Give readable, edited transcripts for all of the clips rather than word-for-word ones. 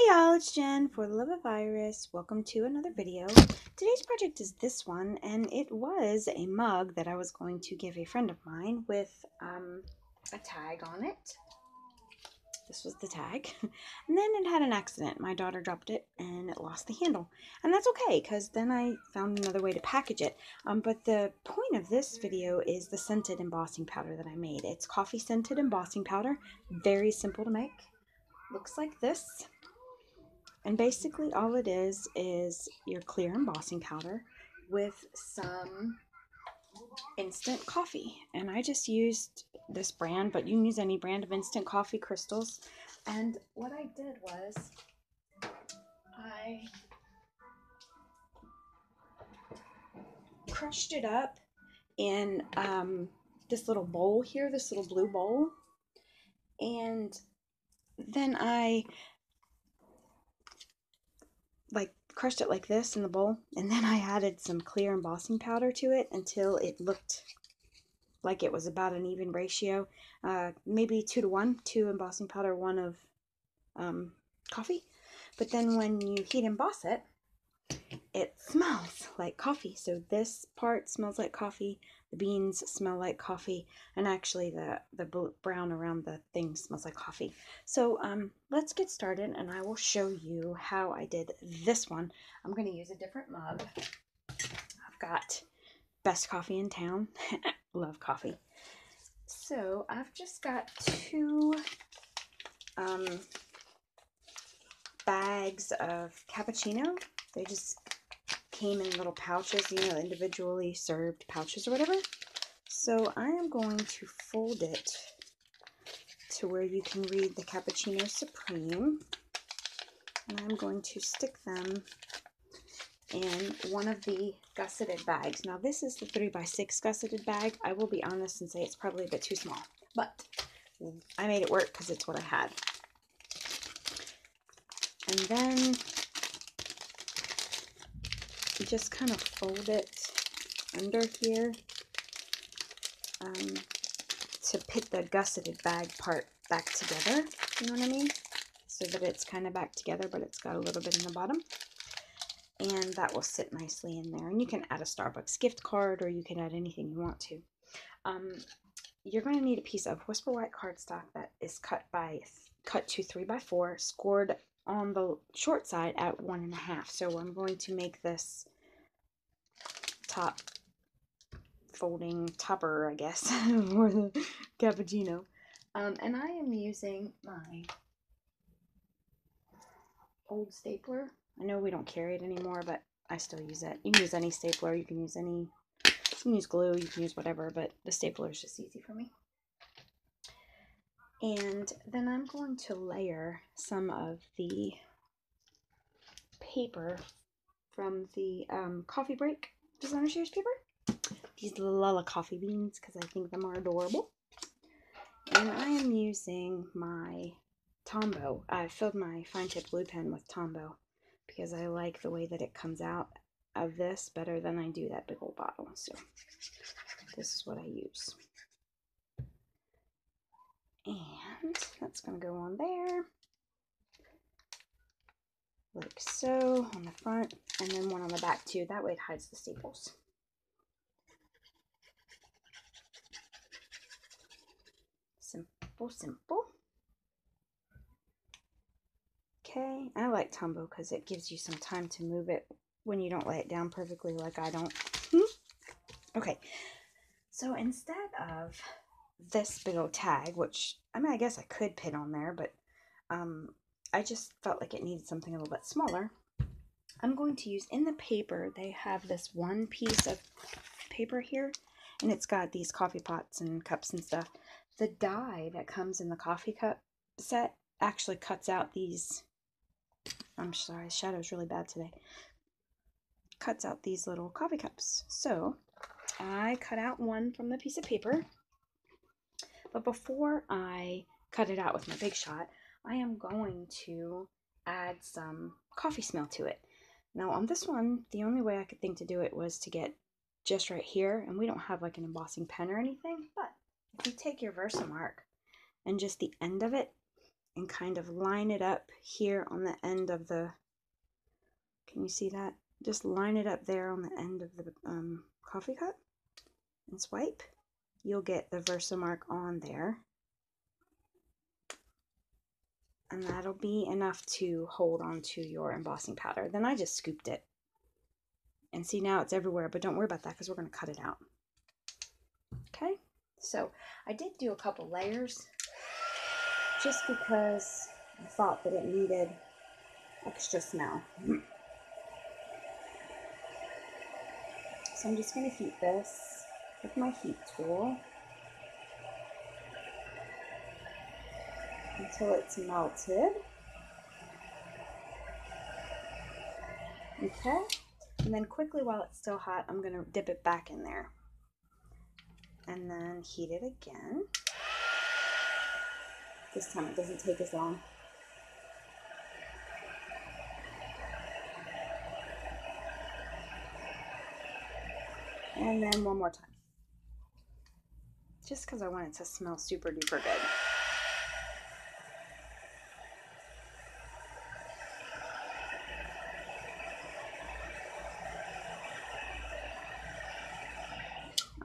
Hey y'all, it's Jen for the Love of Iris. Welcome to another video. Today's project is this one, and it was a mug that I was going to give a friend of mine with a tag on it. This was the tag. And then it had an accident. My daughter dropped it and it lost the handle. And that's okay, because then I found another way to package it. But the point of this video is the scented embossing powder that I made. It's coffee scented embossing powder. Very simple to make. Looks like this. And basically all it is your clear embossing powder with some instant coffee. And I just used this brand, but you can use any brand of instant coffee crystals. And what I did was I crushed it up in this little bowl here, this little blue bowl. And then I crushed it like this in the bowl, and then I added some clear embossing powder to it until it looked like it was about an even ratio, maybe 2 to 1, 2 embossing powder, 1 of coffee. But then when you heat emboss it, it smells like coffee. So this part smells like coffee, the beans smell like coffee, and actually the brown around the thing smells like coffee. So let's get started, and I will show you how I did this one. I'm going to use a different mug. I've got best coffee in town. Love coffee. So I've just got 2 bags of cappuccino. They just came in little pouches, you know, individually served pouches or whatever. So I am going to fold it to where you can read the Cappuccino Supreme. And I'm going to stick them in one of the gusseted bags. Now this is the 3x6 gusseted bag. I will be honest and say it's probably a bit too small, but I made it work because it's what I had. And then you just kind of fold it under here to put the gusseted bag part back together, you know what I mean? So that it's kind of back together, but it's got a little bit in the bottom. And that will sit nicely in there. And you can add a Starbucks gift card, or you can add anything you want to. You're going to need a piece of Whisper White cardstock that is cut to 3x4, scored on the short side at 1.5. So I'm going to make this top folding topper, I guess, for the cappuccino. And I am using my old stapler. I know we don't carry it anymore, but I still use it. You can use any stapler, you can use glue, you can use whatever, but the stapler is just easy for me. And then I'm going to layer some of the paper from the coffee break designer series paper. These Lala coffee beans, because I think them are adorable. And I am using my Tombow. I filled my fine tip glue pen with Tombow because I like the way that it comes out of this better than I do that big old bottle. So this is what I use. And that's going to go on there, like so, on the front, and then one on the back too. That way it hides the staples. Simple, simple. Okay, I like Tombow because it gives you some time to move it when you don't lay it down perfectly like I don't. Okay, so instead of this big old tag, which, I mean, I guess I could pin on there, but I just felt like it needed something a little bit smaller. I'm going to use, in the paper, they have this one piece of paper here, and it's got these coffee pots and cups and stuff. The die that comes in the coffee cup set actually cuts out these, I'm sorry, shadow's really bad today, cuts out these little coffee cups. So I cut out one from the piece of paper, but before I cut it out with my Big Shot, I am going to add some coffee smell to it. Now on this one, the only way I could think to do it was to get just right here, and we don't have like an embossing pen or anything, but if you take your Versamark and just the end of it and kind of line it up here on the end of the, can you see that? Just line it up there on the end of the coffee cup and swipe. You'll get the Versamark on there. And that'll be enough to hold onto your embossing powder. Then I just scooped it. And see, now it's everywhere, but don't worry about that because we're going to cut it out. Okay, so I did do a couple layers just because I thought that it needed extra smell. So I'm just going to heat this with my heat tool until it's melted. Okay, and then quickly while it's still hot, I'm going to dip it back in there and then heat it again. This time it doesn't take as long. And then one more time. Just because I want it to smell super duper good.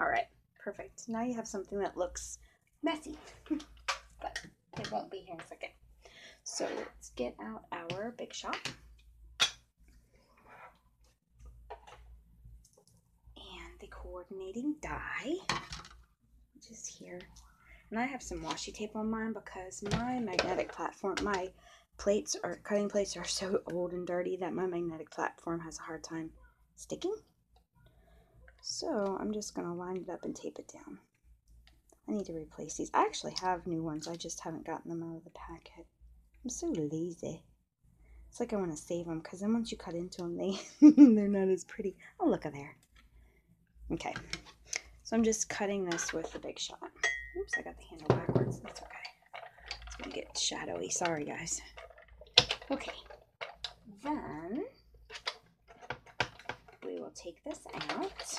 All right, perfect. Now you have something that looks messy, but it won't be here in a second. So let's get out our Big Shot. And the coordinating die, which is here. And I have some washi tape on mine because my magnetic platform, my plates or cutting plates are so old and dirty that my magnetic platform has a hard time sticking. So I'm just going to line it up and tape it down. I need to replace these. I actually have new ones. I just haven't gotten them out of the packet. I'm so lazy. It's like I want to save them because then once you cut into them, they're not as pretty. Oh, look at there. Okay. So I'm just cutting this with the Big Shot. Oops, I got the handle backwards. That's okay. It's going to get shadowy. Sorry, guys. Okay. Then we will take this out.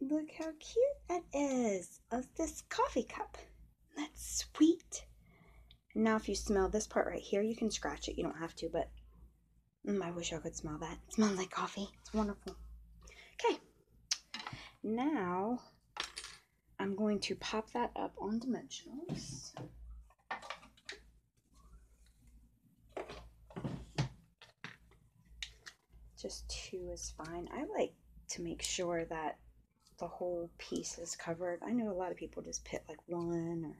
Look how cute that is of this coffee cup. That's sweet. Now if you smell this part right here, you can scratch it. You don't have to, but I wish I could smell that. It smells like coffee. It's wonderful. Okay. Now I'm going to pop that up on dimensionals. Just 2 is fine. I like to make sure that the whole piece is covered. I know a lot of people just put like 1 or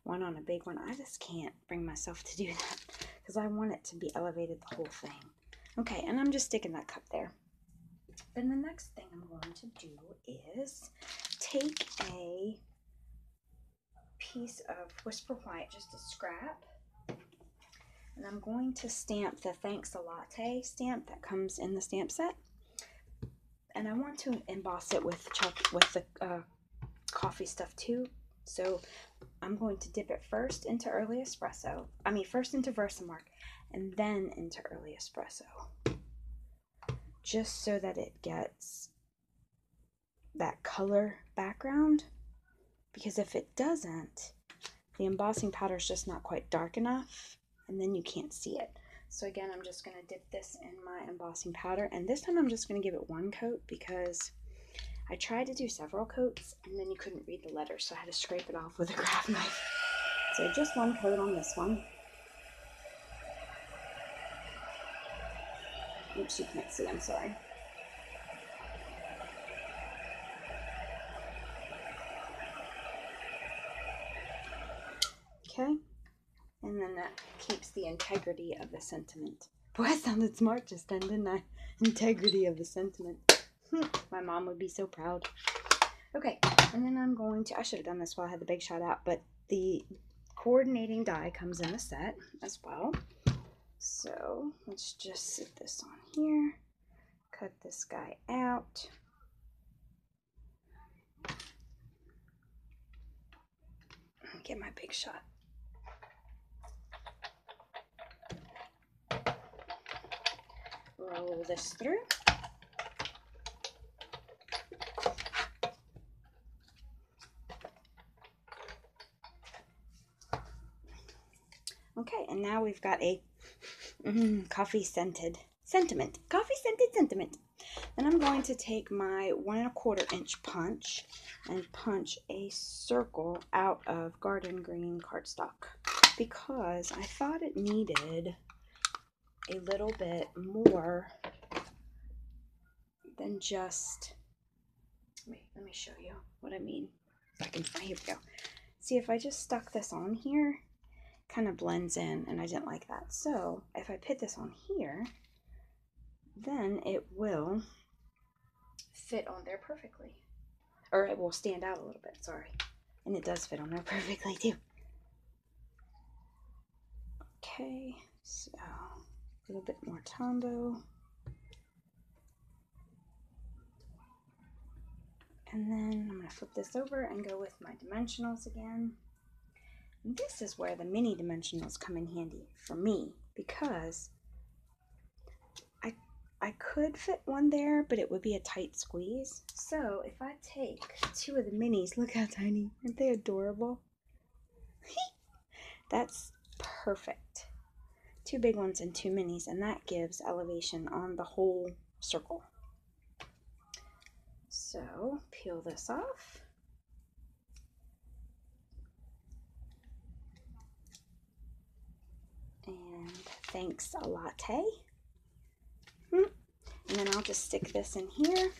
1 on a big one. I just can't bring myself to do that because I want it to be elevated the whole thing. Okay, and I'm just sticking that cup there. Then the next thing I'm going to do is take a piece of Whisper White, just a scrap, and I'm going to stamp the Thanks a Latte stamp that comes in the stamp set. And I want to emboss it with the coffee stuff too. So I'm going to dip it first into Early Espresso. First into Versamark and then into Early Espresso. Just so that it gets that color background. Because if it doesn't, the embossing powder is just not quite dark enough and then you can't see it. So again, I'm just going to dip this in my embossing powder, and this time I'm just going to give it 1 coat because I tried to do several coats and then you couldn't read the letters, so I had to scrape it off with a craft knife. So just 1 coat on this one. Oops, you can't see, I'm sorry. Okay. And then that keeps the integrity of the sentiment. Boy, I sounded smart just then, didn't I? Integrity of the sentiment. My mom would be so proud. Okay, and then I'm going to, I should have done this while I had the Big Shot out, but the coordinating die comes in the set as well. So let's just sit this on here. Cut this guy out. Get my Big Shot. Roll this through. Okay, and now we've got a coffee scented sentiment. Coffee scented sentiment. Then I'm going to take my 1 1/4 inch punch and punch a circle out of garden green cardstock because I thought it needed a little bit more than just, wait, let me show you what I mean. Here we go. See, if I just stuck this on here, kind of blends in, and I didn't like that. So if I put this on here, then it will fit on there perfectly. Or it will stand out a little bit, sorry. And it does fit on there perfectly too. Okay, so a little bit more Tombow. And then I'm going to flip this over and go with my dimensionals again. And this is where the mini dimensionals come in handy for me because I could fit one there, but it would be a tight squeeze. So if I take 2 of the minis, look how tiny. Aren't they adorable? That's perfect. 2 big ones and 2 minis, and that gives elevation on the whole circle. So peel this off. And thanks a latte. And then I'll just stick this in here,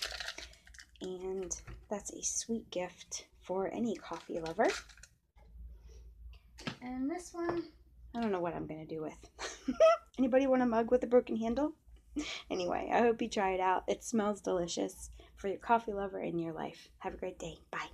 and that's a sweet gift for any coffee lover. And this one, I don't know what I'm going to do with. Anybody want a mug with a broken handle? Anyway, I hope you try it out. It smells delicious for your coffee lover in your life. Have a great day. Bye.